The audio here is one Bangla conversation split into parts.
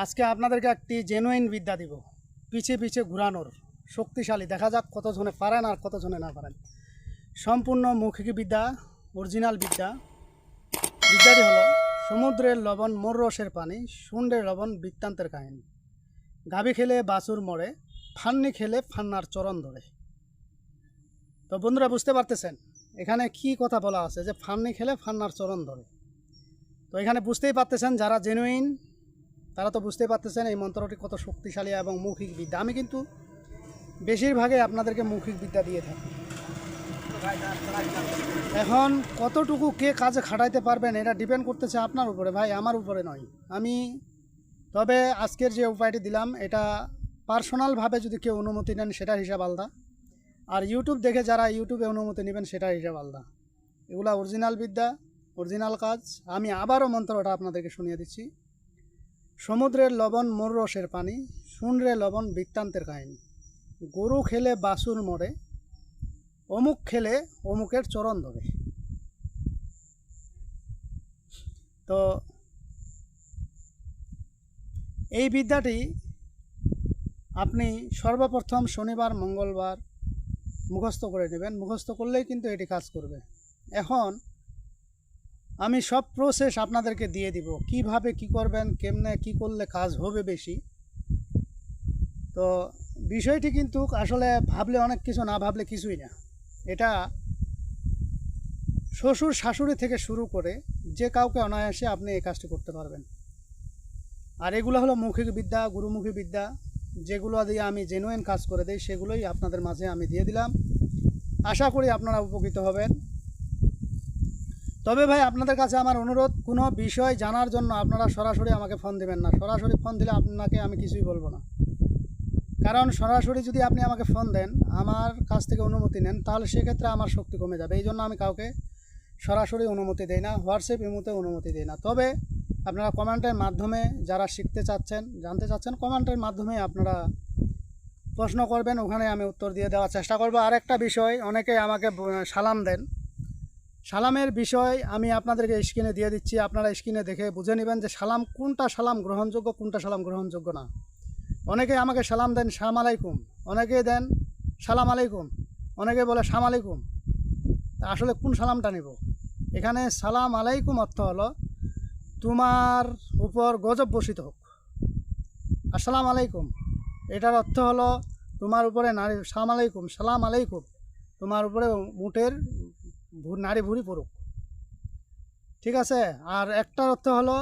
আজকে আপনাদেরকে একটি জেনুইন বিদ্যা দিব, পিছে পিছে ঘুরানোর শক্তিশালী। দেখা যাক কতজনে পারেন আর কতজনে না পারেন। সম্পূর্ণ মৌখিক বিদ্যা, অরিজিনাল বিদ্যা। বিদ্যাটি হলো: সমুদ্রের লবণ মোর রসের পানি, শুন্ডের লবণ বৃত্তান্তের কাহিনী। গাভী খেলে বাছুর মরে, ফান্নি খেলে ফান্নার চরণ ধরে। তো বন্ধুরা, বুঝতে পারতেছেন এখানে কি কথা বলা আছে, যে ফান্নি খেলে ফান্নার চরণ ধরে। তো এখানে বুঝতেই পারতেছেন যারা জেনুইন তারা তো বুঝতেই পারতেছেন এই মন্ত্রটি কত শক্তিশালী এবং মৌখিক বিদ্যা। আমি কিন্তু বেশিরভাগই আপনাদেরকে মৌখিক বিদ্যা দিয়ে থাকি। এখন কতটুকু কে কাজে খাটাইতে পারবেন এটা ডিপেন্ড করতেছে আপনার উপরে ভাই, আমার উপরে নয়। তবে আজকের যে উপায়টি দিলাম এটা পার্সোনালভাবে যদি কেউ অনুমতি নেন সেটার হিসাব আলাদা, আর ইউটিউব দেখে যারা ইউটিউবে অনুমতি নেবেন সেটার হিসাব আলাদা। এগুলা অরিজিনাল বিদ্যা, অরিজিনাল কাজ। আমি আবারও মন্ত্রটা আপনাদেরকে শুনিয়ে দিচ্ছি: সমুদ্রের লবণ মোর রসের পানি, শুনরে লবণ বৃত্তান্তের কাহিনী। গরু খেলে বাছুর মরে, অমুক খেলে অমুকের চরণ ধরে। তো এই বিদ্যাটি আপনি সর্বপ্রথম শনিবার মঙ্গলবার মুখস্থ করে নেবেন। মুখস্থ করলেই কিন্তু এটি কাজ করবে। এখন আমি সব প্রসেস আপনাদেরকে দিয়ে দিব, কিভাবে কি করবেন, কেমনে কি করলে কাজ হবে বেশি। তো বিষয়টি কিন্তু আসলে ভাবলে অনেক কিছু, না ভাবলে কিছুই না। এটা শ্বশুর শাশুড়ি থেকে শুরু করে যে কাউকে অনায়াসে আপনি এই কাজটি করতে পারবেন। আর এগুলো হলো মৌখিক বিদ্যা, গুরুমুখী বিদ্যা, যেগুলো দিয়ে আমি জেনুইন কাজ করে দিই সেগুলোই আপনাদের মাঝে আমি দিয়ে দিলাম। আশা করি আপনারা উপকৃত হবেন। তবে ভাই, আপনাদের কাছে আমার অনুরোধ, কোনো বিষয় জানার জন্য আপনারা সরাসরি আমাকে ফোন দেবেন না। সরাসরি ফোন দিলে আপনাকে আমি কিছুই বলবো না, কারণ সরাসরি যদি আপনি আমাকে ফোন দেন, আমার কাছ থেকে অনুমতি নেন, তাহলে সেক্ষেত্রে আমার শক্তি কমে যাবে। এই জন্য আমি কাউকে সরাসরি অনুমতি দেই না, হোয়াটসঅ্যাপ ইমোতে অনুমতি দিই না। তবে আপনারা কমেন্টের মাধ্যমে যারা শিখতে চাচ্ছেন, জানতে চাচ্ছেন, কমেন্টের মাধ্যমে আপনারা প্রশ্ন করবেন, ওখানে আমি উত্তর দিয়ে দেওয়ার চেষ্টা করব। আর একটা বিষয়, অনেকে আমাকে সালাম দেন, সালামের বিষয় আমি আপনাদেরকে স্ক্রিনে দিয়ে দিচ্ছি। আপনারা স্ক্রিনে দেখে বুঝে নেবেন যে সালাম, কোনটা সালাম গ্রহণযোগ্য, কোনটা সালাম গ্রহণযোগ্য না। অনেকে আমাকে সালাম দেন সালাম আলাইকুম, অনেকে দেন সালাম আলাইকুম, অনেকে বলে সালাম আলাইকুম। আসলে কোন সালামটা নেব? এখানে সালাম আলাইকুম অর্থ হলো তোমার উপর গজব বর্ষিত হোক। আসসালাম আলাইকুম এটার অর্থ হলো তোমার উপরে নারী, সালাম আলাইকুম, সালাম আলাইকুম, তোমার উপরে মুটের নারী ভুড়ি পড়ুক। ঠিক আছে? আর একটার অর্থ হলো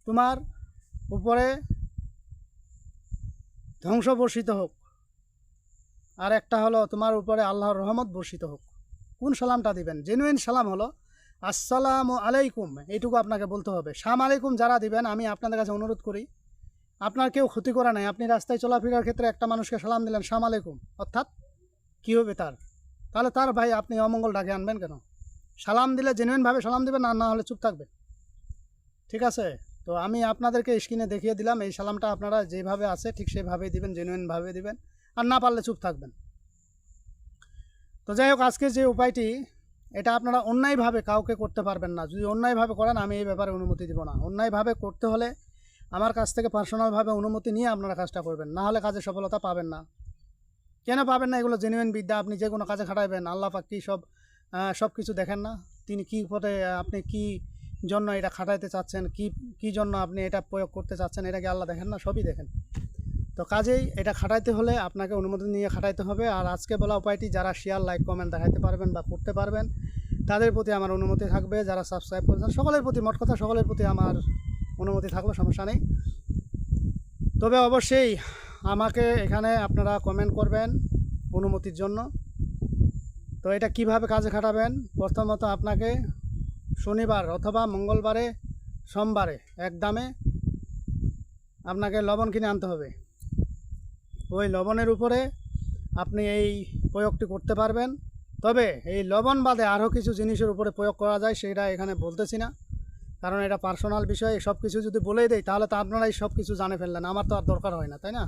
তোমার উপরে ধ্বংস বর্ষিত হোক, আর একটা হলো তোমার উপরে আল্লাহর রহমত বর্ষিত হোক। কোন সালামটা দিবেন? জেনুইন সালাম হলো আসসালামু আলাইকুম, এইটুকু আপনাকে বলতে হবে। সালাম আলাইকুম যারা দিবেন, আমি আপনাদের কাছে অনুরোধ করি, আপনার কেউ ক্ষতি করা নাই। আপনি রাস্তায় চলাফেরার ক্ষেত্রে একটা মানুষকে সালাম দিলেন সালাম আলাইকুম, অর্থাৎ কী হবে তাহলে তার ভাই আপনি অমঙ্গল ডাকে আনবেন কেন? সালাম দিলে জেনুইনভাবে সালাম দিবেন, আর না হলে চুপ থাকবেন। ঠিক আছে? তো আমি আপনাদেরকে স্ক্রিনে দেখিয়ে দিলাম, এই সালামটা আপনারা যেভাবে আছে ঠিক সেভাবেই দিবেন, জেনুইনভাবে দিবেন, আর না পারলে চুপ থাকবেন। তো যাই হোক, আজকে যে উপায়টি, এটা আপনারা অন্যায়ভাবে কাউকে করতে পারবেন না। যদি অন্যায়ভাবে করেন, আমি এই ব্যাপারে অনুমতি দিব না। অন্যায়ভাবে করতে হলে আমার কাছ থেকে পার্সোনালভাবে অনুমতি নিয়ে আপনারা কাজটা করবেন, না হলে কাজে সফলতা পাবেন না। কেন পাবেন না? এগুলো জেনুইন বিদ্যা। আপনি যে কোনো কাজে খাটাইবেন, আল্লাহ পাক কি সব কিছু দেখেন না? তিনি কী পথে, আপনি কি জন্য এটা খাটাইতে চাচ্ছেন, কি জন্য আপনি এটা প্রয়োগ করতে চাচ্ছেন, এটা কি আল্লাহ দেখেন না? সবই দেখেন। তো কাজেই এটা খাটাইতে হলে আপনাকে অনুমতি নিয়ে খাটাইতে হবে। আর আজকে বলা উপায়টি যারা শেয়ার, লাইক, কমেন্ট দেখাইতে পারবেন বা করতে পারবেন, তাদের প্রতি আমার অনুমতি থাকবে। যারা সাবস্ক্রাইব করেছেন সকলের প্রতি, মোট কথা সকলের প্রতি আমার অনুমতি থাকবে, সমস্যা নেই। তবে অবশ্যই আমাকে এখানে আপনারা কমেন্ট করবেন অনুমতির জন্য। তো এটা কিভাবে কাজে খাটাবেন? প্রথমত আপনাকে শনিবার অথবা মঙ্গলবারে, সোমবারে একদমে আপনাকে লবণ কিনে আনতে হবে। ওই লবণের উপরে আপনি এই প্রয়োগটি করতে পারবেন। তবে এই লবণ বাদে আরও কিছু জিনিসের উপরে প্রয়োগ করা যায়, সেটা এখানে বলতেছি না, কারণ এটা পার্সোনাল বিষয়। সব কিছু যদি বলেই দেয় তাহলে তো আপনারাই সব কিছু জানে ফেললেন, আমার তো আর দরকার হয় না, তাই না?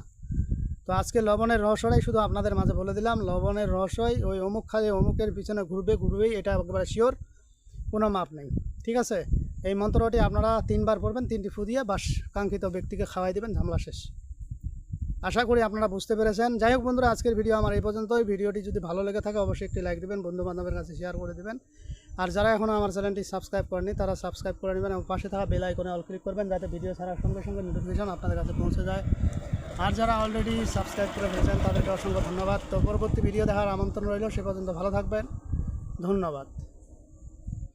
তো আজকে লবণের রহস্যটাই শুধু আপনাদের মাঝে বলে দিলাম। লবণের রহস্যই ওই অমুক খালে অমুকের পিছনে ঘুরবেই, এটা একেবারে শিওর, কোনো মাপ নেই। ঠিক আছে? এই মন্ত্রটি আপনারা 3 বার পড়বেন, 3টি ফু দিয়ে বাস কাঙ্ক্ষিত ব্যক্তিকে খাওয়াই দেবেন, ঝামেলা শেষ। আশা করি আপনারা বুঝতে পেরেছেন। যাই হোক বন্ধুরা, আজকের ভিডিও আমার এই পর্যন্তই। ভিডিওটি যদি ভালো লেগে থাকে অবশ্যই একটি লাইক দেবেন, বন্ধুবান্ধবের কাছে শেয়ার করে দেবেন। আর যারা এখনও আমার চ্যানেলটি সাবস্ক্রাইব করেনি তারা সাবস্ক্রাইব করে নেবেন এবং পাশে থাকা বেল আইকনে অল ক্লিক করবেন, যাতে ভিডিও ছাড়ার সঙ্গে সঙ্গে নোটিফিকেশন আপনাদের কাছে পৌঁছে যায়। আর যারা অলরেডি সাবস্ক্রাইব করে ফেলেছেন তাদেরকে অসংখ্য ধন্যবাদ। তো পরবর্তী ভিডিও দেখার আমন্ত্রণ রইল। সে পর্যন্ত ভালো থাকবেন। ধন্যবাদ।